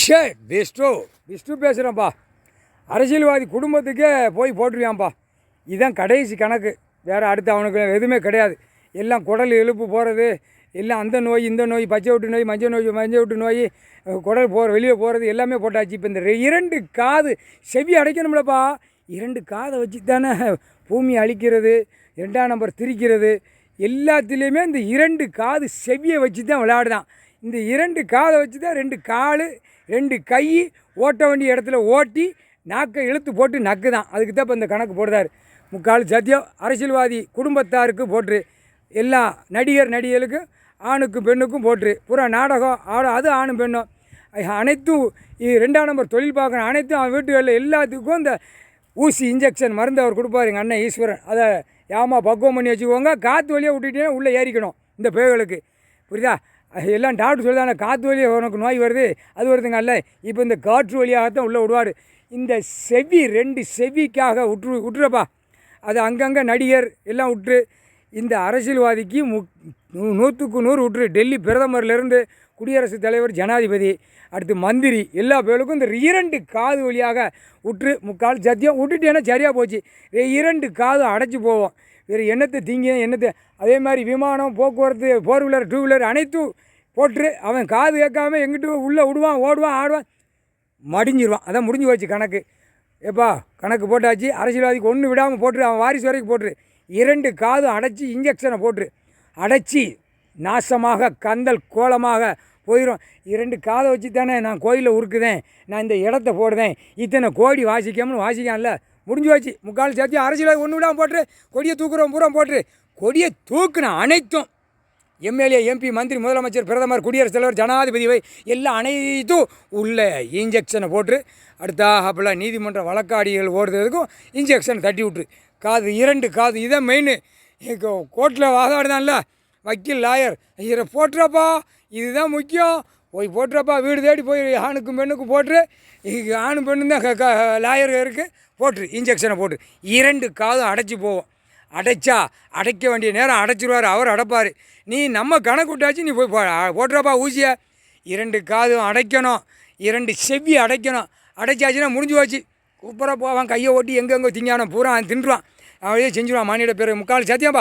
விஷ்ணு பேசுகிறேன்ப்பா. அரசியல்வாதி குடும்பத்துக்கே போய் போட்டுருவான்ப்பா. இதுதான் கடைசி கணக்கு. வேறு அடுத்து அவனுக்கு எதுவுமே கிடையாது. எல்லாம் குடல் எழுப்பு போகிறது, எல்லாம் அந்த நோய் இந்த நோய், பச்சை விட்டு நோய், மஞ்சள் விட்டு நோய், குடல் வெளியே போகிறது எல்லாமே போட்டாச்சு. இப்போ இந்த 2 காது செவி அடைக்கணும்லப்பா. 2 காதை வச்சு தானே பூமி அழிக்கிறது, 2ஆம் நம்பர் திரிக்கிறது, எல்லாத்துலேயுமே இந்த 2 காது செவியை வச்சு தான் விளையாடுதான். இந்த 2 காதை வச்சு தான் 2 கால் 2 கை ஓட்ட வேண்டிய இடத்துல ஓட்டி நாக்கை இழுத்து போட்டு நக்கு தான். அதுக்கு தான் இப்போ இந்த கணக்கு போடுறாரு. முக்கால் சத்தியம் அரசியல்வாதி குடும்பத்தாருக்கு போட்டுரு, எல்லா நடிகர்களுக்கு ஆணுக்கும் பெண்ணுக்கும் போட்டுரு, பூரா நாடகம் அது ஆணும் பெண்ணும் அனைத்தும் 2ஆம் நம்பர் தொழில் பார்க்கணும். அனைத்தும் அவன் வீட்டுகளில் எல்லாத்துக்கும் இந்த ஊசி இன்ஜெக்ஷன் மருந்து அவர் கொடுப்பார் எங்கள் அண்ணன் ஈஸ்வரன். அதை பக்குவம் பண்ணி வச்சுக்கோங்க. காற்று வழியாக விட்டுட்டீங்கன்னா உள்ளே ஏறிக்கணும் இந்த பேய்களுக்கு. புரியுதா? எல்லாம் டாக்டர் சொல்லுதாங்க காற்று வழியாக உனக்கு நோய் வருது அது வருதுங்க. அல்ல, இப்போ இந்த காற்று வழியாகத்தான் உள்ளே விடுவார். இந்த செவி 2 செவிக்காக விட்டுறப்பா. அது அங்கங்கே நடிகர் எல்லாம் விட்டுரு. இந்த அரசியல்வாதிக்கு 100க்கு 100 விட்டுரு. டெல்லி பிரதமர்லேருந்து குடியரசுத் தலைவர், ஜனாதிபதி, அடுத்து மந்திரி, எல்லா பேருக்கும் இந்த 2 காது வழியாக விட்டுரு. முக்கால் சத்தியம் விட்டுட்டேன்னா சரியாக போச்சு. 2 காது அடைச்சி போவோம். வேறு என்னத்தை என்னத்தை அதே மாதிரி விமானம், போக்குவரத்து, 4 வீலர் 2 வீலர் அனைத்தும் போட்டுரு. அவன் காது கேட்காம எங்கிட்டு உள்ளே விடுவான், ஓடுவான், ஆடுவான், மடிஞ்சிடுவான். அதான் முடிஞ்சு போச்சு கணக்கு. ஏப்பா கணக்கு போட்டாச்சு. அரசியல்வாதிக்கு ஒன்று விடாமல் போட்டுரு. அவன் வாரிசு வரைக்கும் போட்டுரு. 2 காது அடைச்சி இன்ஜெக்ஷனை போட்டுரு. அடைச்சி நாசமாக கந்தல் கோலமாக போயிடும். 2 காதை வச்சு தானே நான் கோயிலில் உருக்குதேன், நான் இந்த இடத்த போடுதேன், இத்தனை கோடி வாசிக்காமனு வாசிக்கான்ல, முடிஞ்சு வச்சு. முக்கால் சேர்த்து அரசியல் ஒன்று விடாமல் போட்டுரு. கொடியை தூக்குறோம் பூரா போட்டுரு. கொடியை தூக்குன அனைத்தும் எம்எல்ஏ, எம்பி, மந்திரி, முதலமைச்சர், பிரதமர், குடியரசுத் தலைவர், ஜனாதிபதிவை எல்லாம் அனைத்தும் உள்ள இன்ஜெக்ஷனை போட்டு அடுத்தாப்பில் நீதிமன்ற வழக்காடிகள் ஓடுறதுக்கும் இன்ஜெக்ஷன் தட்டி விட்ரு. காது 2 காது இதான் மெயின். கோர்ட்டில் வாதாடுதான்ல வக்கீல், லாயர், இதை போட்டுறப்பா, இதுதான் முக்கியம், போய் போட்டுறப்பா. வீடு தேடி போய் ஆணுக்கும் பெண்ணுக்கும் போட்டுரு. ஆணும் பெண்ணு தான் லாயர் இருக்குது, போட்டுரு இன்ஜெக்ஷனை போட்டு. 2 காதும் அடைச்சி போவோம். அடைக்க வேண்டிய நேரம் அடைச்சிருவார், அவர் அடைப்பார். நீ நம்ம கணக்கு விட்டாச்சு, நீ போய் போட்டுறப்பா ஊசியை. 2 காதும் அடைக்கணும், 2 செவி அடைக்கணும். அடைச்சாச்சுன்னா முடிஞ்சு போச்சு. கூப்பராக போவான், கையை ஓட்டி எங்கெங்கே திங்கானோ பூரா தின்றுவான். அவளையே செஞ்சுருவான். மானியோட பேர் முக்கால் சத்தியம்பா.